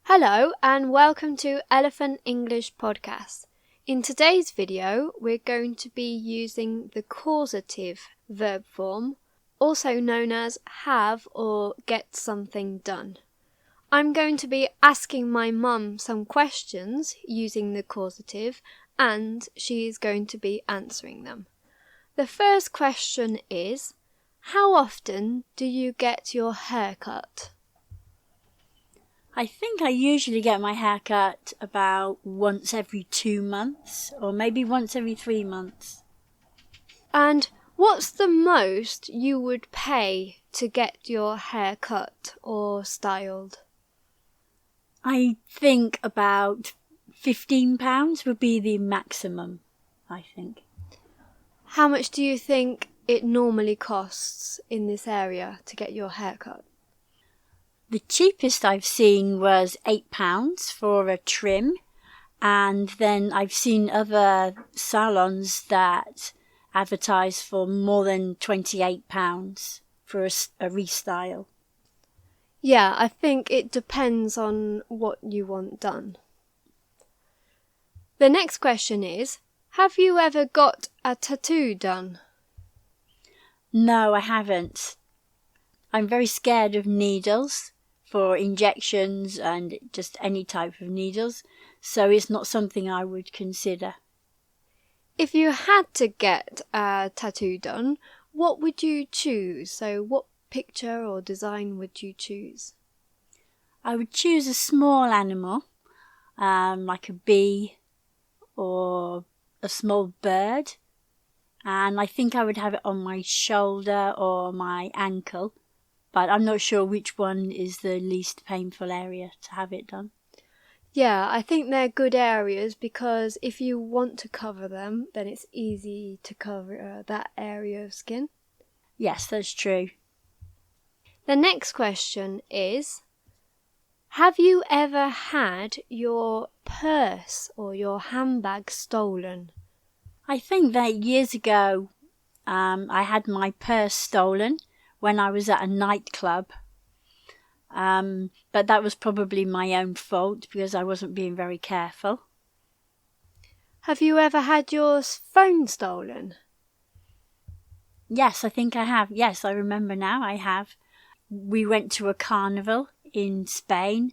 Hello and welcome to Elephant English Podcast. In today's video, we're going to be using the causative verb form, also known as have or get something done. I'm going to be asking my mum some questions using the causative, and she is going to be answering them. The first question is, how often do you get your hair cut? I think I usually get my hair cut about once every 2 months or maybe once every 3 months. And what's the most you would pay to get your hair cut or styled? I think about £15 would be the maximum, I think. How much do you think it normally costs in this area to get your hair cut? The cheapest I've seen was £8 for a trim, and then I've seen other salons that advertise for more than £28 for a restyle. Yeah, I think it depends on what you want done. The next question is, have you ever got a tattoo done? No, I haven't. I'm very scared of needles for injections and just any type of needles, so it's not something I would consider. If you had to get a tattoo done, what would you choose? So what picture or design would you choose? I would choose a small animal, like a bee or a small bird, and I think I would have it on my shoulder or my ankle, but I'm not sure which one is the least painful area to have it done. Yeah, I think they're good areas because if you want to cover them, then it's easy to cover that area of skin. Yes, that's true. The next question is, have you ever had your purse or your handbag stolen? I think that years ago I had my purse stolen when I was at a nightclub. But that was probably my own fault because I wasn't being very careful. Have you ever had your phone stolen? Yes, I think I have. Yes, I remember now, I have. We went to a carnival in Spain,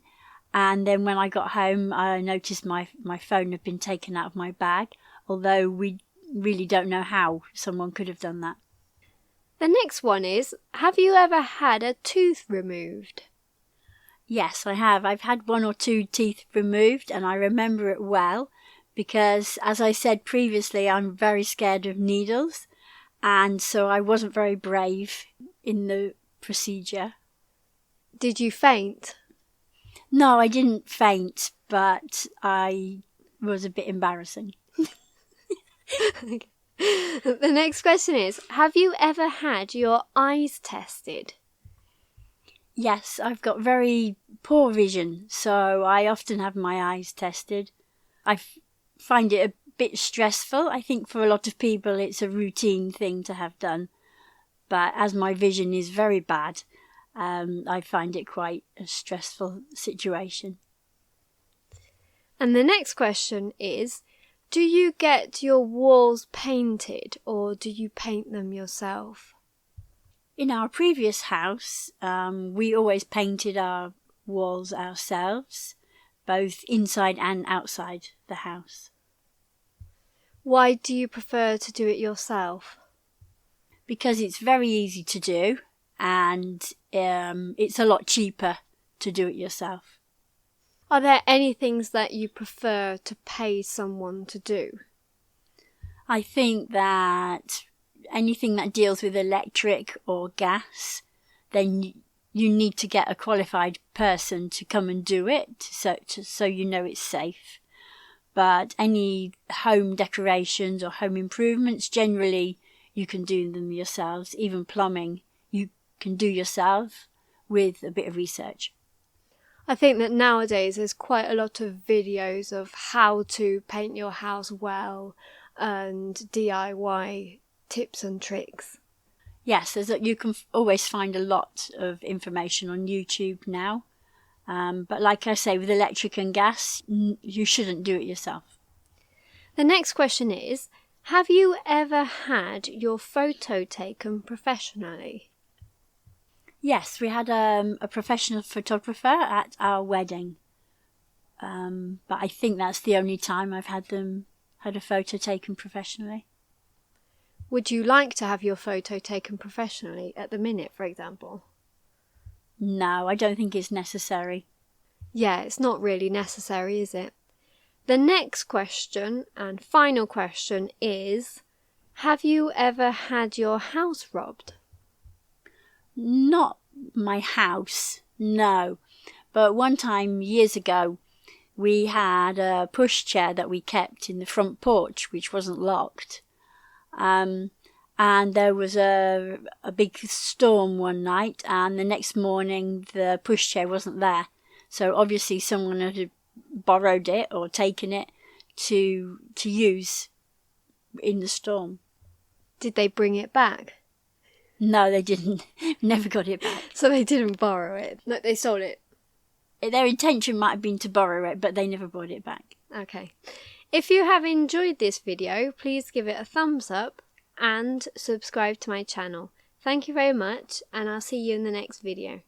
and then when I got home, I noticed my phone had been taken out of my bag, although we really don't know how someone could have done that. The next one is, have you ever had a tooth removed? Yes, I have. I've had 1 or 2 teeth removed, and I remember it well because, as I said previously, I'm very scared of needles, and so I wasn't very brave in the procedure. Did you faint? No, I didn't faint, but I was a bit embarrassing. The next question is, have you ever had your eyes tested? Yes, I've got very poor vision, so I often have my eyes tested. I find it a bit stressful. I think for a lot of people it's a routine thing to have done. But as my vision is very bad, I find it quite a stressful situation. And the next question is, do you get your walls painted or do you paint them yourself? In our previous house, we always painted our walls ourselves, both inside and outside the house. Why do you prefer to do it yourself? Because it's very easy to do, and it's a lot cheaper to do it yourself. Are there any things that you prefer to pay someone to do? I think that anything that deals with electric or gas, then you need to get a qualified person to come and do it, so you know it's safe. But any home decorations or home improvements, generally you can do them yourselves. Even plumbing, you can do yourself with a bit of research. I think that nowadays there's quite a lot of videos of how to paint your house well and DIY tips and tricks. Yes, you can always find a lot of information on YouTube now. But like I say, with electric and gas, you shouldn't do it yourself. The next question is, have you ever had your photo taken professionally? Yes, we had a professional photographer at our wedding. But I think that's the only time I've had a photo taken professionally. Would you like to have your photo taken professionally at the minute, for example? No, I don't think it's necessary. Yeah, it's not really necessary, is it? The next question and final question is, have you ever had your house robbed? Not my house, no. But one time, years ago, we had a pushchair that we kept in the front porch, which wasn't locked. And there was a big storm one night, and the next morning the pushchair wasn't there. So obviously someone had borrowed it or taken it to use in the storm. Did they bring it back? No, they didn't. Never got it back. So they didn't borrow it? No, they sold it? Their intention might have been to borrow it, but they never brought it back. Okay. If you have enjoyed this video, please give it a thumbs up and subscribe to my channel. Thank you very much, and I'll see you in the next video.